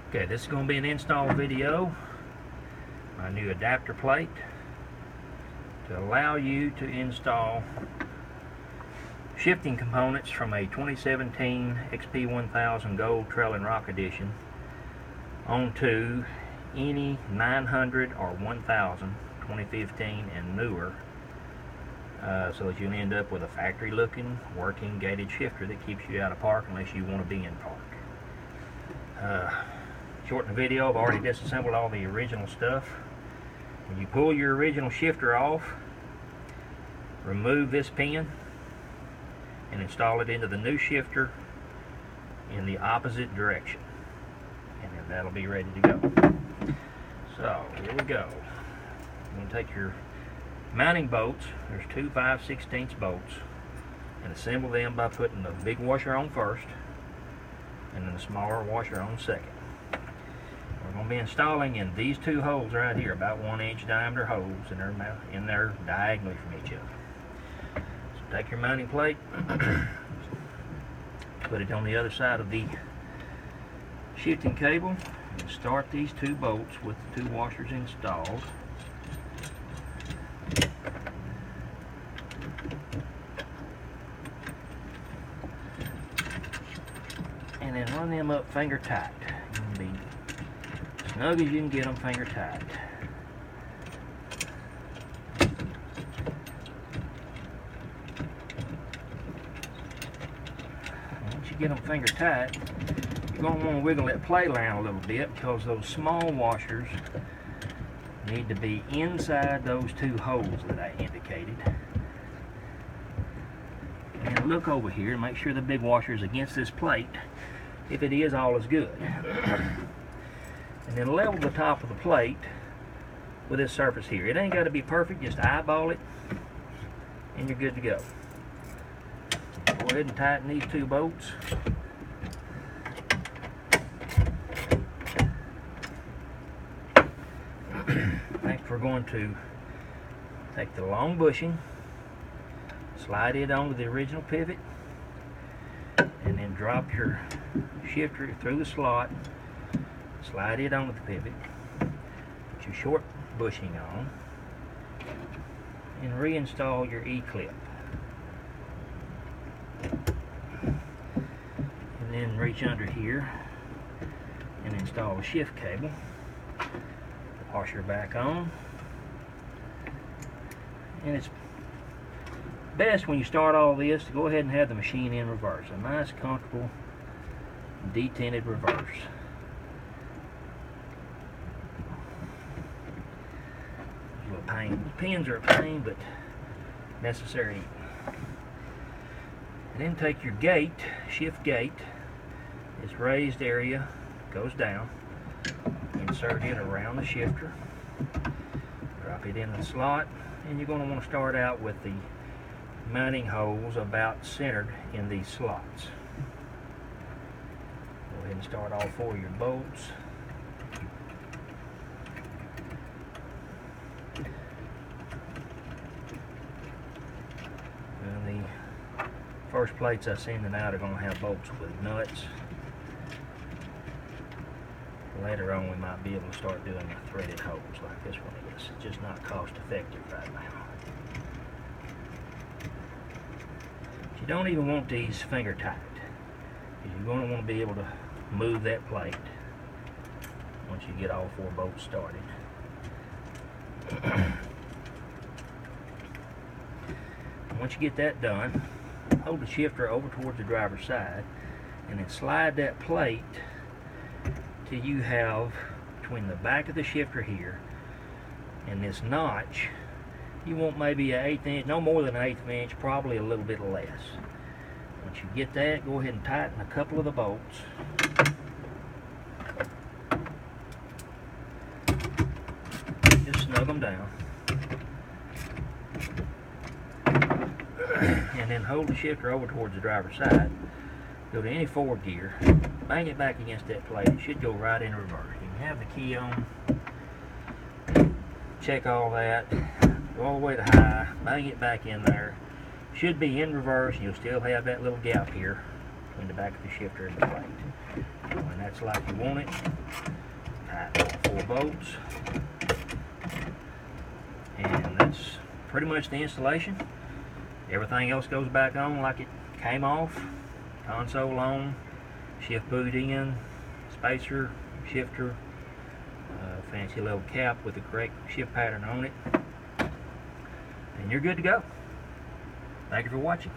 Okay, this is going to be an install video. My new adapter plate to allow you to install shifting components from a 2017 XP1000 Gold Trail and Rock Edition onto any 900 or 1000 2015 and newer, so that you'll end up with a factory looking working gated shifter that keeps you out of park unless you want to be in park. Shorten the video, I've already disassembled all the original stuff. When you pull your original shifter off, remove this pin and install it into the new shifter in the opposite direction, and then that'll be ready to go. So here we go. You're going to take your mounting bolts, there's two 5/16 bolts, and assemble them by putting the big washer on first and then the smaller washer on second. We're going to be installing in these two holes right here, about 1-inch diameter holes, and they're in there diagonally from each other. So take your mounting plate, put it on the other side of the shifting cable, and start these two bolts with the two washers installed. And then run them up finger tight. Be snug as you can get them, finger tight. Once you get them finger tight, you're going to want to wiggle that plate around a little bit, because those small washers need to be inside those two holes that I indicated. And look over here and make sure the big washer is against this plate. If it is, all is good. And then level the top of the plate with this surface here. It ain't got to be perfect, just eyeball it and you're good to go. Go ahead and tighten these two bolts. Next we're going to take the long bushing, slide it onto the original pivot, and then drop your shifter through the slot, slide it onto the pivot, put your short bushing on, and reinstall your E-clip. And then reach under here and install the shift cable. Washer back on. And it's best when you start all this to go ahead and have the machine in reverse. A nice, comfortable, detented reverse. A little pain. Pins are a pain, but necessary. And then take your gate, shift gate, this raised area goes down. Insert it around the shifter, drop it in the slot, and you're going to want to start out with the mounting holes about centered in these slots. Go ahead and start all four of your bolts. And the first plates I send out are going to have bolts with nuts. Later on we might be able to start doing the threaded holes like this one is. It's just not cost effective right now. But you don't even want these finger tight, because you're going to want to be able to move that plate once you get all four bolts started. Once you get that done, hold the shifter over towards the driver's side and then slide that plate till you have, between the back of the shifter here and this notch, you want maybe an 1/8 inch, no more than an 1/8 inch, probably a little bit less. Once you get that, go ahead and tighten a couple of the bolts. Just snug them down. And then hold the shifter over towards the driver's side. Go to any forward gear, bang it back against that plate. It should go right in reverse. You can have the key on, check all that, go all the way to high, bang it back in there. Should be in reverse, and you'll still have that little gap here between the back of the shifter and the plate. When That's like you want it. Tighten all 4 bolts. And that's pretty much the installation. Everything else goes back on like it came off. Console on, shift boot in, spacer, shifter, fancy little cap with the correct shift pattern on it. And you're good to go. Thank you for watching.